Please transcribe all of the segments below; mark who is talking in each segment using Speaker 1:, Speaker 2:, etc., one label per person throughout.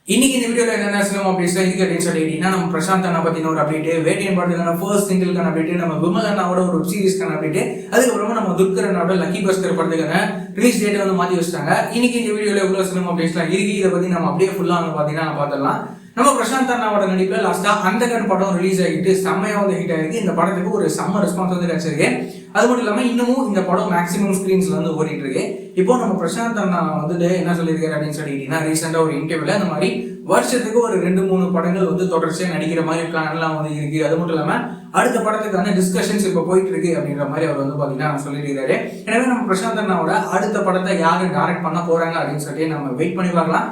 Speaker 1: இன்னைக்கு இந்த வீடியோல என்ன சினிமா அப்டேட்ஸ் இருக்கு அப்படின்னு சொல்லிட்டீங்கன்னா நம்ம பிரசாந்த் அண்ணா பத்தின ஒரு அப்டேட், வேட்டையன் படத்துக்கான ஃபர்ஸ்ட் சிங்கிள்கான அப்டேட், நம்ம விமல் அண்ணாவோட ஒரு வெப் சீரிஸ்க்கான அப்டேட், அதுக்கப்புறமா நம்ம துல்கர் அண்ணாவோட லக்கி பாஸ்கர் படத்துக்கான ரிலீஸ் டேட் வந்து மாத்தி வச்சிட்டாங்க. இன்னைக்கு இந்த வீடியோல எவ்வளவு சினிமா அப்டேட்ஸ்லாம் இருக்கு, இதை பத்தி நம்ம அப்படியே ஃபுல்லா வந்து பாத்தீங்கன்னா பார்த்துடலாம். நம்ம பிரசாந்த் அண்ணாவோட நடிப்புல லாஸ்டா அந்த கண் படம் ரிலீஸ் ஆகிட்டு செம்மையா வந்து ஹிட் ஆகிருக்கு. இந்த படத்துக்கு ஒரு செம்ம ரெஸ்பான்ஸ் வந்து கிடைச்சிருக்கு. அது மட்டும் இல்லாம இன்னமும் இந்த படம் மேக்ஸிமம் ஸ்கிரீன்ஸ்ல வந்து ஓடிட்டு இருக்கு. இப்போ நம்ம பிரசாந்த் அண்ணா வந்துட்டு என்ன சொல்லியிருக்காரு அப்படின்னு சொல்லிட்டீங்கன்னா, ரீசெண்டா ஒரு இன்டர்வியூல இந்த மாதிரி வருஷத்துக்கு ஒரு 2-3 படங்கள் வந்து தொடர்ச்சியா நடிக்கிற மாதிரி பிளான் எல்லாம் வந்து இருக்கு. அது மட்டும் இல்லாம அடுத்த படத்துக்கான டிஸ்கஷன்ஸ் இப்ப போயிட்டு இருக்கு அப்படின்ற மாதிரி அவர் வந்து பாத்தீங்கன்னா சொல்லியிருக்காரு. எனவே நம்ம பிரசாந்த் அண்ணாவோட அடுத்த படத்தை யாரு டைரக்ட் பண்ண போறாங்க அப்படின்னு சொல்லி நம்ம வெயிட் பண்ணி பார்க்கலாம்.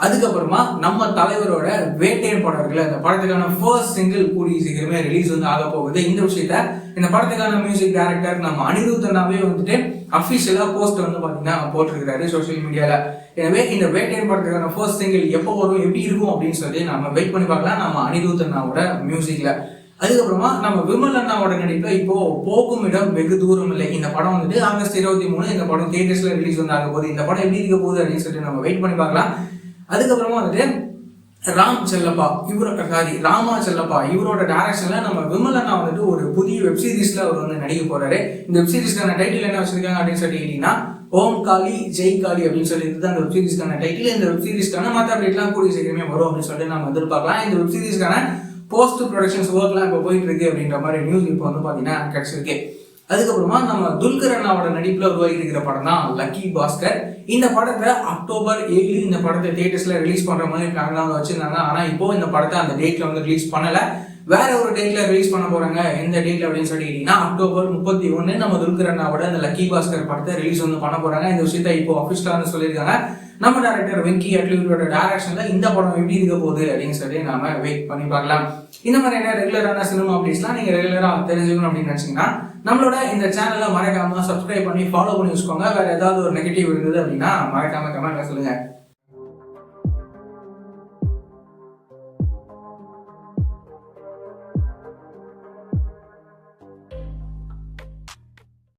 Speaker 1: அதுக்கப்புறமா நம்ம தலைவரோட வேட்டையன் படம் இருக்குல்ல, இந்த படத்துக்கான ஃபர்ஸ்ட் சிங்கிள் கூடிய சீக்கிரமே ரிலீஸ் வந்து ஆக போகுது. இந்த விஷயத்த இந்த படத்துக்கான மியூசிக் டைரக்டர் நம்ம அனிருத் அண்ணாவே வந்துட்டு அபிஷியலா போஸ்ட் வந்து பாத்தீங்கன்னா போட்டிருக்கிறாரு சோசியல் மீடியால. எனவே இந்த வேட்டையன் படத்துக்கான ஃபர்ஸ்ட் சிங்கிள் எப்போ வரும், எப்படி இருக்கும் அப்படின்னு சொல்லி நம்ம வெயிட் பண்ணி பார்க்கலாம் நம்ம அனிருத் அண்ணாவோட மியூசிக்ல. அதுக்கப்புறமா நம்ம விமல் அண்ணாவோட நடிப்புல இப்போ போகும் இடம் வெகு தூரம் இல்லை இந்த படம் வந்துட்டு ஆகஸ்ட் 23 இந்த படம் தியேட்டர்ஸ்ல ரிலீஸ் வந்து ஆக போகுது. இந்த படம் எப்படி இருக்க போகுது அப்படின்னு சொல்லிட்டு நம்ம வெயிட் பண்ணி பார்க்கலாம். அதுக்கப்புறமா வந்துட்டு ராமா செல்லப்பா இவரோட டைரக்ஷன்ல நம்ம விமல் அண்ணா வந்துட்டு ஒரு புதிய வெப் சீரிஸ்ல அவர் வந்து நடிக்க போறாரு. இந்த வெப் சீரிஸ்க்கான டைட்டில் என்ன வச்சிருக்காங்க அப்படின்னு சொல்லிட்டீங்கன்னா, ஓம் காளி ஜெய் காளி அப்படின்னு சொல்லிட்டு அந்த வெப் சீரிஸ்க்கான டைட்டில். இந்த வெப் சீரிஸ்க்கான மற்ற அப்டேட்லாம் கூடிய சீக்கிரமே வரும் அப்படின்னு சொல்லிட்டு நம்ம எதிர்பார்க்கலாம். இந்த வெப் சீரிஸ்க்கான போஸ்ட் ப்ரொடக்ஷன்ஸ் ஒர்க்லாம் இப்போ போயிட்டு இருக்கு அப்படின்ற மாதிரி நியூஸ் இப்போ வந்து பாத்தீங்கன்னா கிடைச்சிருக்கு. அதுக்கப்புறமா நம்ம துல்கர் அண்ணாவோட நடிப்புல உருவாகி இருக்கிற படம் தான் லக்கி பாஸ்கர். இந்த படத்தை அக்டோபர் 7 இந்த படத்தை தியேட்டர்ஸ்ல ரிலீஸ் பண்ற மாதிரி பிளான் வச்சிருந்தாங்க. ஆனா இப்போ இந்த படத்தை அந்த டேட்ல வந்து ரிலீஸ் பண்ணல, வேற ஒரு டேட்ல ரிலீஸ் பண்ண போறாங்க. எந்த டேட்ல அப்படின்னு சொல்லிட்டீங்கன்னா அக்டோபர் 31 நம்ம துல்கர் அண்ணாவோட அந்த லக்கி பாஸ்கர் படத்தை ரிலீஸ் வந்து பண்ண போறாங்க. இந்த விஷயத்த இப்போ அபிஷியலா வந்து சொல்லியிருக்காங்க. நம்ம டைரக்டர் வெங்கி அட்லியோட டைரக்ஷன்ல இந்த படம் எப்படி இருக்க போகுது அப்படின்னு சொல்லி நாம வெயிட் பண்ணி பார்க்கலாம். இந்த மாதிரியான ரெகுலரான சினிமா அப்டேட்ஸ்லாம் நீங்க ரெகுலரா தெரிஞ்சுக்கணும் அப்படின்னு நினைச்சீங்கன்னா நம்மளோட இந்த சேனலை மறக்காம சப்ஸ்கிரைப் பண்ணி ஃபாலோ பண்ணி வச்சுக்கோங்க. வேற ஏதாவது ஒரு நெகட்டிவ் இருந்தது அப்படின்னா மறக்காம கமெண்ட்ல சொல்லுங்க.